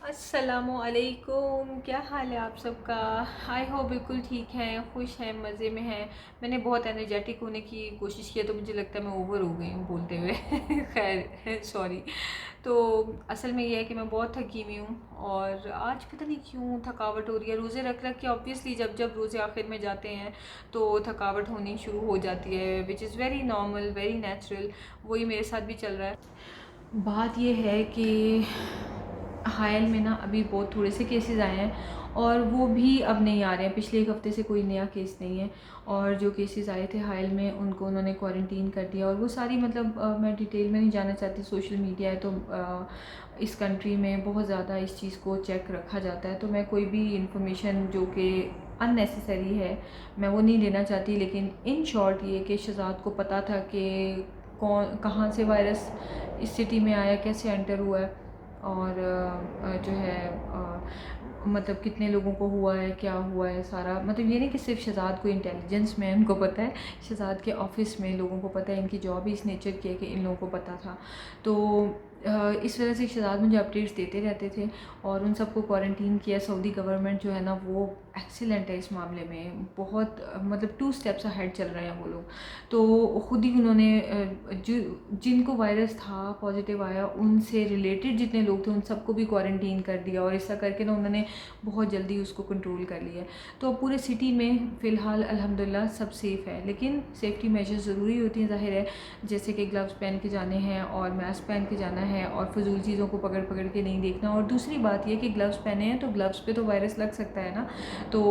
अस्सलामुअलैकुम, क्या हाल है आप सबका। आई होप बिल्कुल ठीक हैं, खुश हैं, मज़े में हैं। मैंने बहुत एनर्जेटिक होने की कोशिश की है तो मुझे लगता है मैं ओवर हो गई हूँ बोलते हुए खैर सॉरी। तो असल में ये है कि मैं बहुत थकी हुई हूँ और आज पता नहीं क्यों थकावट हो रही है। रोज़े रख रख के ऑब्वियसली जब जब रोज़े आखिर में जाते हैं तो थकावट होनी शुरू हो जाती है, which is very normal, very natural. वही मेरे साथ भी चल रहा है। बात ये है कि हायल में ना अभी बहुत थोड़े से केसेस आए हैं और वो भी अब नहीं आ रहे हैं। पिछले एक हफ़्ते से कोई नया केस नहीं है और जो केसेस आए थे हायल में उनको उन्होंने क्वारंटीन कर दिया। और वो सारी मतलब मैं डिटेल में नहीं जाना चाहती, सोशल मीडिया है तो इस कंट्री में बहुत ज़्यादा इस चीज़ को चेक रखा जाता है, तो मैं कोई भी इंफॉर्मेशन जो कि अननेसेसरी है मैं वो नहीं देना चाहती। लेकिन इन शॉर्ट ये कि शहजाद को पता था कि कौन कहाँ से वायरस इस सिटी में आया, कैसे एंटर हुआ है और जो है मतलब कितने लोगों को हुआ है, क्या हुआ है सारा। मतलब ये नहीं कि सिर्फ शहजाद को इंटेलिजेंस में उनको पता है, शहजाद के ऑफिस में लोगों को पता है। इनकी जॉब ही इस नेचर की है कि इन लोगों को पता था। तो इस वजह से शहजाद मुझे अपडेट्स देते रहते थे और उन सबको क्वारंटीन किया। सऊदी गवर्नमेंट जो है ना वो एक्सीलेंट है इस मामले में, बहुत मतलब 2 स्टेप्स अहेड चल रहे हैं वो लोग। तो ख़ुद ही उन्होंने जिनको वायरस था पॉजिटिव आया उनसे रिलेटेड जितने लोग थे उन सबको भी क्वारंटीन कर दिया और ऐसा करके ना उन्होंने बहुत जल्दी उसको कंट्रोल कर लिया। तो अब पूरे सिटी में फ़िलहाल अल्हम्दुलिल्लाह सब सेफ़ है, लेकिन सेफ्टी मेजर्स ज़रूरी होती हैं ज़ाहिर है, जैसे कि ग्लव्स पहन के जाने हैं और मास्क पहन के जाना है और फजूल चीज़ों को पकड़ पकड़ के नहीं देखना। और दूसरी बात यह कि ग्लव्स पहने हैं तो ग्लव्स पे तो वायरस लग सकता है ना, तो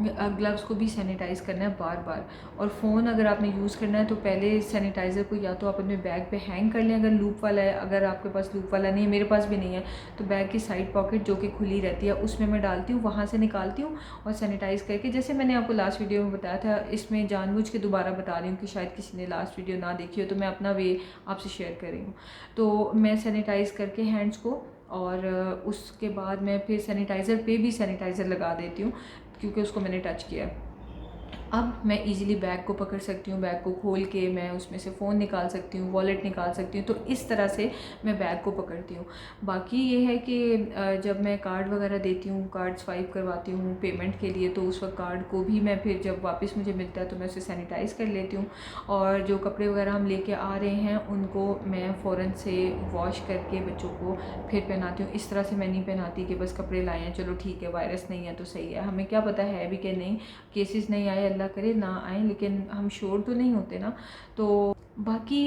ग्लव्स को भी सैनिटाइज़ करना है बार बार। और फ़ोन अगर आपने यूज़ करना है तो पहले सैनिटाइज़र को या तो आप अपने बैग पे हैंग कर लें अगर लूप वाला है। अगर आपके पास लूप वाला नहीं है, मेरे पास भी नहीं है, तो बैग की साइड पॉकेट जो कि खुली रहती है उसमें मैं डालती हूँ, वहाँ से निकालती हूँ और सैनिटाइज़ करके, जैसे मैंने आपको लास्ट वीडियो में बताया था, इसमें जानबूझ के दोबारा बता रही हूँ कि शायद किसी ने लास्ट वीडियो ना देखी हो तो मैं अपना वे आपसे शेयर कर रही हूँ। तो मैं सैनिटाइज़ करके हैंड्स को और उसके बाद मैं फिर सैनिटाइज़र पे भी सैनिटाइज़र लगा देती हूँ क्योंकि उसको मैंने टच किया है। अब मैं इजीली बैग को पकड़ सकती हूँ, बैग को खोल के मैं उसमें से फ़ोन निकाल सकती हूँ, वॉलेट निकाल सकती हूँ, तो इस तरह से मैं बैग को पकड़ती हूँ। बाकी ये है कि जब मैं कार्ड वगैरह देती हूँ, कार्ड स्वाइप करवाती हूँ पेमेंट के लिए, तो उस वक्त कार्ड को भी मैं फिर जब वापस मुझे मिलता है तो मैं उसे सैनिटाइज़ कर लेती हूँ। और जो कपड़े वगैरह हम लेके आ रहे हैं उनको मैं फ़ौरन से वॉश करके बच्चों को फिर पहनाती हूँ। इस तरह से मैं नहीं पहनाती कि बस कपड़े लाए हैं चलो ठीक है, वायरस नहीं है तो सही है। हमें क्या पता है भी कि नहीं, केसेस नहीं आए, अल्लाह करे ना आए, लेकिन हम श्योर तो नहीं होते ना। तो बाकी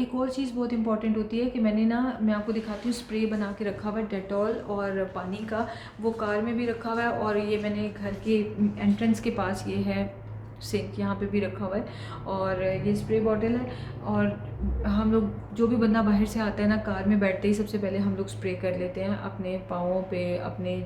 एक और चीज़ बहुत इंपॉर्टेंट होती है कि मैं आपको दिखाती हूँ, स्प्रे बना के रखा हुआ है डेटॉल और पानी का, वो कार में भी रखा हुआ है और ये मैंने घर के एंट्रेंस के पास ये है सिंक, यहाँ पे भी रखा हुआ है और ये स्प्रे बॉटल है। और हम लोग जो भी बंदा बाहर से आता है ना, कार में बैठते ही सबसे पहले हम लोग स्प्रे कर लेते हैं अपने पाँवों पे, अपने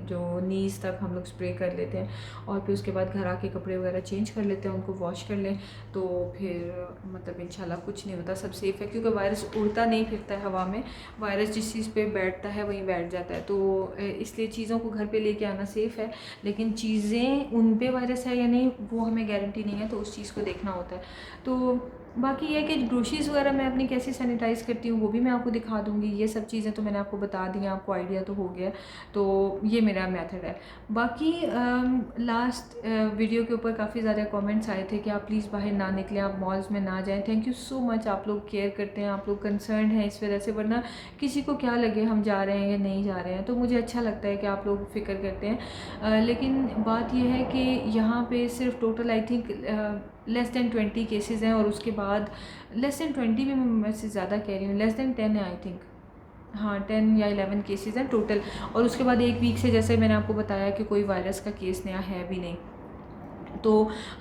जो नीज़ तक हम लोग स्प्रे कर लेते हैं और फिर उसके बाद घर आके कपड़े वगैरह चेंज कर लेते हैं, उनको वॉश कर लें तो फिर मतलब इंशाल्लाह कुछ नहीं होता, सब सेफ़ है। क्योंकि वायरस उड़ता नहीं फिरता है हवा में, वायरस जिस चीज़ पे बैठता है वहीं बैठ जाता है, तो इसलिए चीज़ों को घर पे लेके आना सेफ़ है। लेकिन चीज़ें उन पे वायरस है या नहीं वो हमें गारंटी नहीं है, तो उस चीज़ को देखना होता है। तो बाकी ये है कि ग्रोसरीज़ वगैरह मैं अपनी कैसे सैनिटाइज़ करती हूँ वो भी मैं आपको दिखा दूँगी। ये सब चीज़ें तो मैंने आपको बता दी हैं, आपको आइडिया तो हो गया। तो ये मेरा मेथड है। बाकी लास्ट वीडियो के ऊपर काफ़ी ज़्यादा कमेंट्स आए थे कि आप प्लीज़ बाहर ना निकलें, आप मॉल्स में ना जाएँ। थैंक यू सो मच, आप लोग केयर करते हैं, आप लोग कंसर्न हैं इस वजह से, वरना किसी को क्या लगे हम जा रहे हैं या नहीं जा रहे हैं। तो मुझे अच्छा लगता है कि आप लोग फ़िक्र करते हैं। लेकिन बात यह है कि यहाँ पे सिर्फ total I think less than 20 cases हैं और उसके बाद लेस दैन 20 भी मैं से ज़्यादा कह रही हूँ, लेस दैन 10 है आई थिंक, हाँ 10 या 11 केसेस हैं टोटल। और उसके बाद एक वीक से जैसे मैंने आपको बताया कि कोई वायरस का केस नया है भी नहीं। तो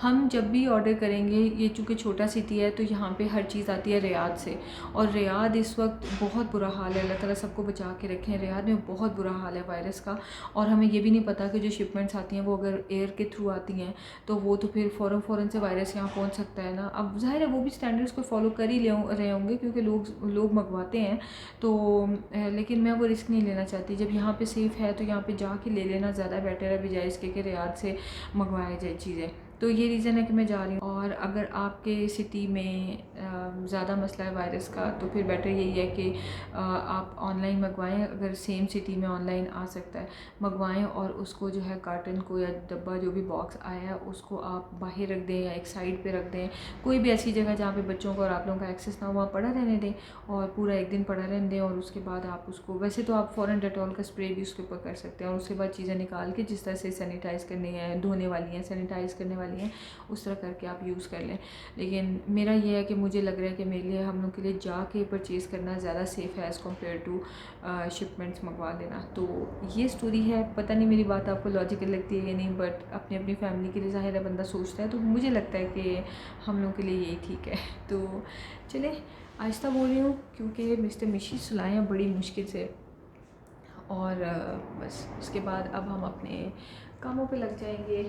हम जब भी ऑर्डर करेंगे, ये चूँकि छोटा सिटी है तो यहाँ पे हर चीज़ आती है रियाद से, और रियाद इस वक्त बहुत बुरा हाल है, अल्लाह ताला सबको बचा के रखें। रियाद में बहुत बुरा हाल है वायरस का, और हमें ये भी नहीं पता कि जो शिपमेंट्स आती हैं वो अगर एयर के थ्रू आती हैं तो वो तो फिर फ़ौरन से वायरस यहाँ पहुँच सकता है ना। अब ज़ाहिर है वो भी स्टैंडर्ड्स को फॉलो कर ही रहे होंगे क्योंकि लोग मंगवाते हैं, तो लेकिन मैं वो रिस्क नहीं लेना चाहती। जब यहाँ पे सेफ़ है तो यहाँ पे जाके ले लेना ज़्यादा बेटर है, बजाय इसके कि रियाद से मंगवाया जाए चीज़ें। तो ये रीज़न है कि मैं जा रही हूँ। और अगर आपके सिटी में ज़्यादा मसला है वायरस का, तो फिर बेटर यही है कि आप ऑनलाइन मंगवाएं। अगर सेम सिटी में ऑनलाइन आ सकता है, मंगवाएं और उसको जो है कार्टन को या डब्बा जो भी बॉक्स आया है उसको आप बाहर रख दें या एक साइड पे रख दें, कोई भी ऐसी जगह जहाँ पे बच्चों को और आप लोगों का एक्सेस ना हो, वहाँ पड़ा रहने दें और पूरा एक दिन पड़ा रहने दें। और उसके बाद आप उसको, वैसे तो आप फ़ौरन डेटॉल का स्प्रे भी उसके ऊपर कर सकते हैं और उसके बाद चीज़ें निकाल के जिस तरह से सैनिटाइज़ करनी है, धोने वाली हैं, सैनिटाइज़ करने वाली हैं, उस तरह करके आप यूज़ कर लें। लेकिन मेरा ये है कि मुझे लग रहा है कि मेरे लिए, हम लोग के लिए जाके परचेज़ करना ज़्यादा सेफ़ है एज़ कम्पेयर टू शिपमेंट्स मंगवा लेना। तो ये स्टोरी है। पता नहीं मेरी बात आपको लॉजिकल लगती है या नहीं, बट अपनी अपनी फैमिली के लिए ज़ाहिर है बंदा सोचता है, तो मुझे लगता है कि हम लोग के लिए यही ठीक है। तो चले, आहिस्ता बोल रही हूँ क्योंकि मिस्टर मिशी सुलाए हैं बड़ी मुश्किल से। और बस उसके बाद अब हम अपने कामों पे लग जाएंगे।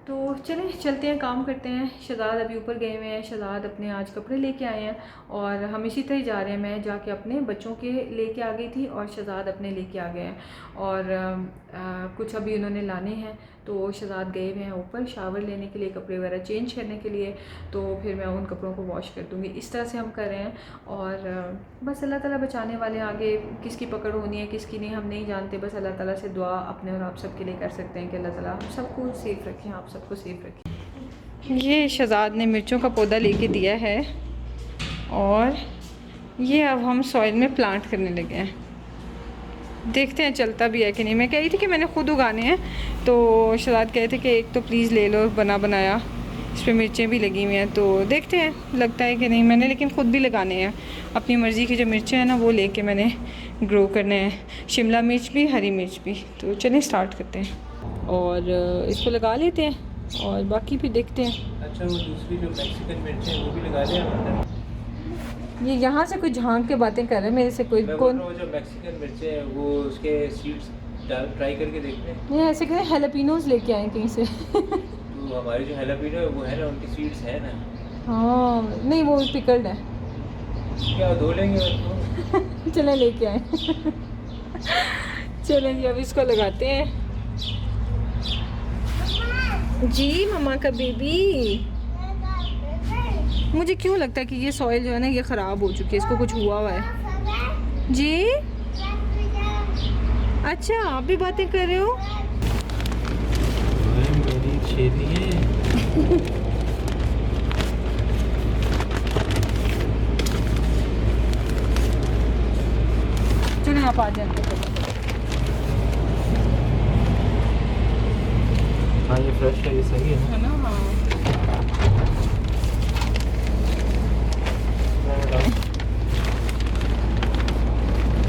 तो चलें, चलते हैं, काम करते हैं। शहजाद अभी ऊपर गए हुए हैं, शहजाद अपने आज कपड़े लेके आए हैं और हम इसी तरह ही जा रहे हैं। मैं जाके अपने बच्चों के लेके आ गई थी और शहजाद अपने लेके आ गए हैं। और कुछ अभी उन्होंने लाने हैं, तो शहजाद गए हुए हैं ऊपर शावर लेने के लिए, कपड़े वगैरह चेंज करने के लिए। तो फिर मैं उन कपड़ों को वॉश कर दूँगी। इस तरह से हम कर रहे हैं। और बस अल्लाह ताला बचाने वाले, आगे किसकी पकड़ होनी है किसकी नहीं हम नहीं जानते। बस अल्लाह ताला से दुआ अपने और आप सब के लिए कर सकते हैं कि अल्लाह ताला हम सबको सेफ़ रखें, आप सबको सेफ़ रखें। ये शहजाद ने मिर्चों का पौधा लेके दिया है और ये अब हम सॉइल में प्लांट करने लगे हैं। देखते हैं चलता भी है कि नहीं। मैं कह रही थी कि मैंने ख़ुद उगाने हैं, तो शहजाद कहे थे कि एक तो प्लीज़ ले लो बना बनाया, इस पर मिर्चें भी लगी हुई हैं। तो देखते हैं लगता है कि नहीं। मैंने लेकिन ख़ुद भी लगाने हैं, अपनी मर्ज़ी की जो मिर्चें हैं ना वो लेके मैंने ग्रो करने हैं, शिमला मिर्च भी हरी मिर्च भी। तो चलें स्टार्ट करते हैं और इसको लगा लेते हैं और बाकी भी देखते हैं। अच्छा, वो दूसरी जो मैक्सिकन मिर्च है वो भी लगा दें। ये यहाँ से कोई झांक के बातें कर रहे हैं मेरे से। कोई कौन? वो जो मैक्सिकन मिर्च है वो उसके सीड्स ट्राई करके देखते हैं। नहीं, ऐसे कहते हैं हेलापिनोज लेके आए कहीं से। तो हमारी जो हेलापिनो है वो है ना, उनकी सीड्स है ना। हाँ नहीं, वो पिकल्ड है। क्या धो लेंगे उसको? चलें लेके आए। चलें जी, अब इसको लगाते हैं। जी मम्मा का बेबी। मुझे क्यों लगता है कि ये सॉइल जो है ना ये ख़राब हो चुकी है, इसको कुछ हुआ हुआ है। जी अच्छा, आप भी बातें कर रहे हो? मेरी छेदी है। चलिए आप आ जाते हैं। हाँ ये फ्रेश है, ये सही है ना।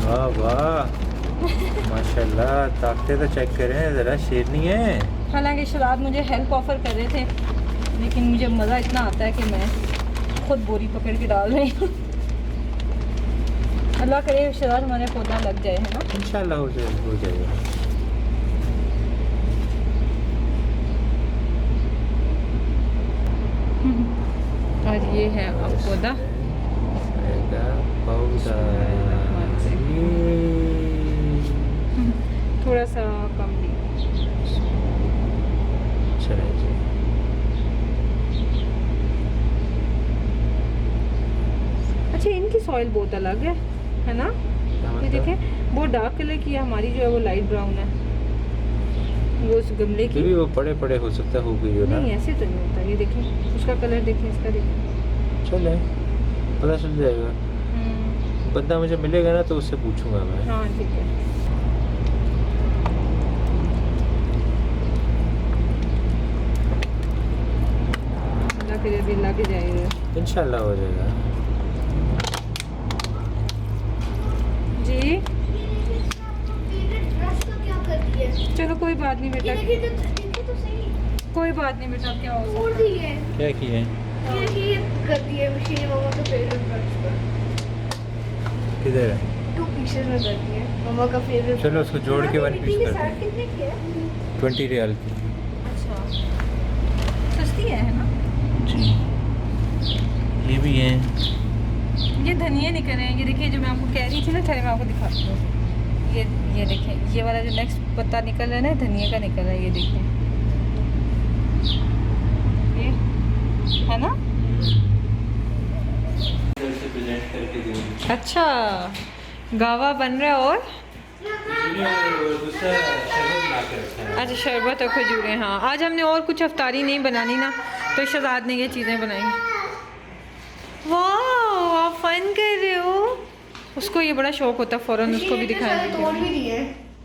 हाँ वाह वाह माशाल्लाह, ताकते तो चेक करें ज़रा, शेरनी है। हालांकि शहजाद मुझे हेल्प ऑफ़र कर रहे थे, लेकिन मुझे मज़ा इतना आता है कि मैं खुद बोरी पकड़ के डाल रही हूँ। अल्लाह करे शहजाद हमारे पौधा लग जाए, है ना। इंशाल्लाह हो जाएगा। और ये है अब पौधा। थोड़ा सा कम भी। अच्छा, इनकी सॉइल बहुत अलग है ना। ये देखें, वो डार्क कलर की है, हमारी जो है वो लाइट ब्राउन है। वो उस गमले की भी वो पड़े पड़े हो सकता है, हो गई हो ना। नहीं ऐसे तो नहीं होता। ये देखें उसका कलर, देखें इसका, देखें। चले पता चल जाएगा। बंदा मुझे मिलेगा ना तो उससे पूछूंगा मैं। हाँ ठीक है। अल्लाह के भी लग जाएगा, इंशाल्लाह हो जाएगा। जी चलो कोई बात नहीं बेटा, कोई बात नहीं बेटा। क्या हो क्या किया है? किधर है? 2 पीसेस में करती है मम्मा का फेवरेट। चलो उसको जोड़ के 1 पीस कर दें। कितने की है? 20 रियाल की। अच्छा, सस्ती है ना। जी ये भी है। ये धनिया निकल रहे हैं। ये देखिए जो मैं आपको कह रही थी ना, ठहरे मैं आपको दिखाती हूँ। ये देखें, ये वाला जो नेक्स्ट पत्ता निकल रहा है ना, धनिया का निकल रहा है। ये देखें है ना? इधर से प्रेजेंट करके दूंगी। अच्छा, गावा बन रहा है और दूसरा शरबत बना के रखा है। अच्छा शरबत और खजूरें। हाँ, आज हमने और कुछ अफ्तारी नहीं बनानी ना, तो शहजाद ने ये चीज़ें बनाई। वाह, आप फन कर रहे हो। उसको ये बड़ा शौक होता है, फ़ौरन उसको भी दिखाएंगे। तोड़ भी दिए।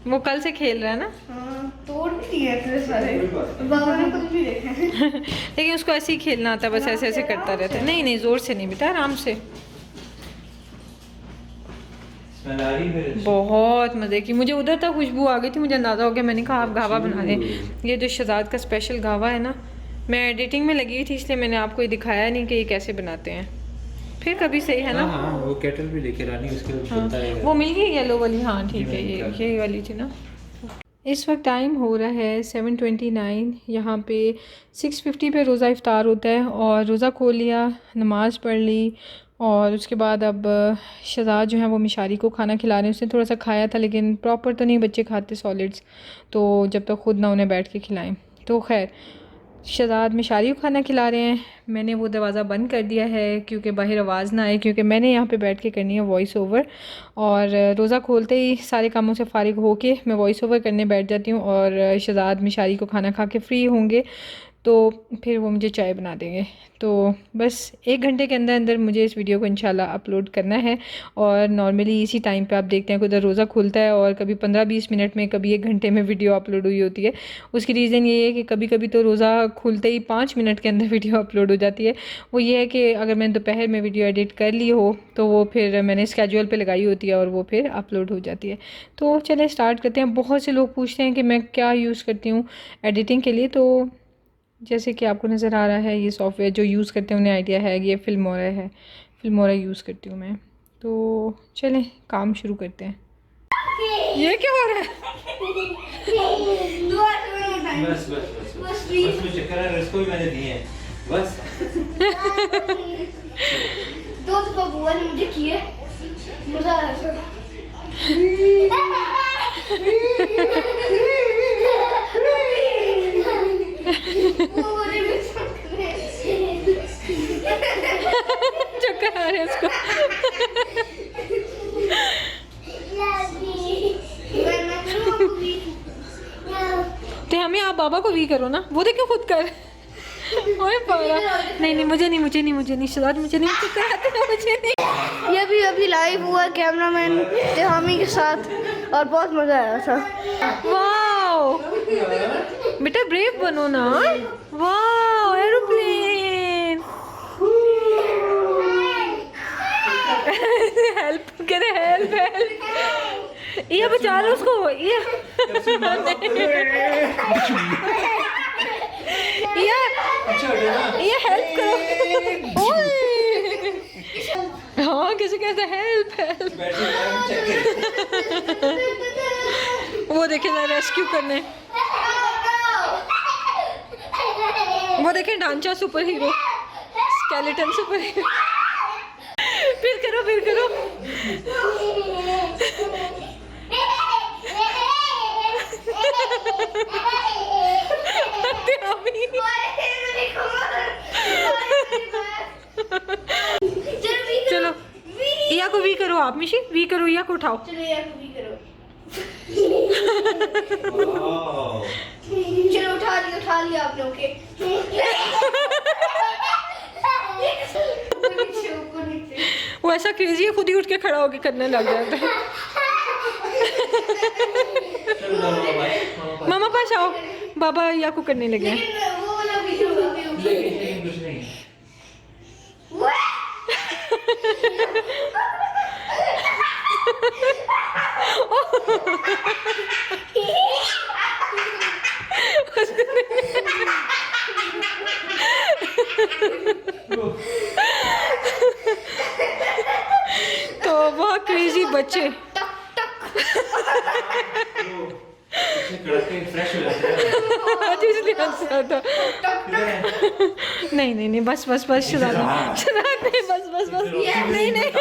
वो कल से खेल रहा है ना। हाँ, तोड़ भी दिए इतने सारे। बाबा ने कुछ भी देखे। लेकिन उसको ऐसे ही खेलना आता है, बस ऐसे ऐसे करता रहता है। नहीं नहीं, ज़ोर से नहीं बेटा, आराम से। स्मेल आ रही है फिर? बहुत मज़े की। मुझे उधर तक खुशबू आ गई थी, मुझे अंदाज़ा हो गया। मैंने कहा आप गावा बना दें। ये जो शहजाद का स्पेशल गावा है ना, मैं एडिटिंग में लगी हुई थी, इसलिए मैंने आपको ये दिखाया नहीं कि ये कैसे बनाते हैं। फिर कभी सही है ना। हाँ, वो केटल भी लेके रानी उसके ऊपर हाँ, चलता है। वो मिल गई येलो वाली। हाँ ठीक है, ये वाली थी ना। इस वक्त टाइम हो रहा है 7:29। यहाँ पे 6:50 पे रोज़ा इफ्तार होता है और रोज़ा खोल लिया, नमाज़ पढ़ ली और उसके बाद अब शहजाद जो है वो मिशारी को खाना खिला रहे हैं। उसने थोड़ा सा खाया था लेकिन प्रॉपर तो नहीं बच्चे खाते सॉलिड्स, तो जब तक ख़ुद ना उन्हें बैठ के खिलाएं। तो खैर शहजाद मिशारी को खाना खिला रहे हैं। मैंने वो दरवाज़ा बंद कर दिया है क्योंकि बाहर आवाज़ ना आए, क्योंकि मैंने यहाँ पे बैठ के करनी है वॉइस ओवर। और रोज़ा खोलते ही सारे कामों से फ़ारिग होके मैं वॉइस ओवर करने बैठ जाती हूँ और शहजाद मिशारी को खाना खा के फ्री होंगे तो फिर वो मुझे चाय बना देंगे। तो बस 1 घंटे के अंदर अंदर मुझे इस वीडियो को इंशाल्लाह अपलोड करना है। और नॉर्मली इसी टाइम पे आप देखते हैं उधर रोज़ा खुलता है और कभी 15-20 मिनट में, कभी 1 घंटे में वीडियो अपलोड हुई होती है। उसकी रीज़न ये है कि कभी कभी तो रोज़ा खुलते ही 5 मिनट के अंदर वीडियो अपलोड हो जाती है। वो ये है कि अगर मैंने दोपहर में वीडियो एडिट कर ली हो तो वो फिर मैंने स्केड्यूल पे लगाई होती है और वो फिर अपलोड हो जाती है। तो चलें स्टार्ट करते हैं। बहुत से लोग पूछते हैं कि मैं क्या यूज़ करती हूँ एडिटिंग के लिए। तो जैसे कि आपको नज़र आ रहा है, ये सॉफ्टवेयर जो यूज़ करते हैं उन्हें आइडिया है। ये फिल्मोरा है, फिल्मोरा यूज़ करती हूँ मैं। तो चलें काम शुरू करते हैं। ये क्या हो रहा है? बस में चक्कर है, इसको भी मैंने दिए हैं बस। 2 दफा बुआ ने मुझे किए, मजा आया सर। चक्कर आ रहे हैं इसको। तो हमें आप बाबा को भी करो ना, वो देखो खुद कर। ओए पारा, नहीं मुझे नहीं शहजाद, मुझे नहीं चक्कर आते ना, मुझे नहीं। ये भी अभी लाइव हुआ कैमरामैन तेहामी के साथ और बहुत मजा आया था। वाओ बेटा, ब्रेव बनो ना। Wow aeroplane. हेल्प करे, हेल्प। ये बचा लो उसको। ये हेल्प करो। हाँ किसी कहते हेल्प। वो देखे ना रेस्क्यू करने, वो देखें ढांचा super hero, skeleton super hero. फिर करो। चलो या को वी करो आप, मिशी वी करो, या को उठाओ। चलो या को वी करो। चलो उठा लिया आपने। ओके वो ऐसा क्रेजी है, खुद ही उठ के खड़ा होके करने लग जाता है। मामा पास आओ, बाबा या को करने लगे हैं। वो वाला वीडियो तो बहुत क्रेजी बच्चे। फ्रेश हो जाते हैं। इसलिए हंसा था। नहीं बस शहजाद नहीं, बस नहीं।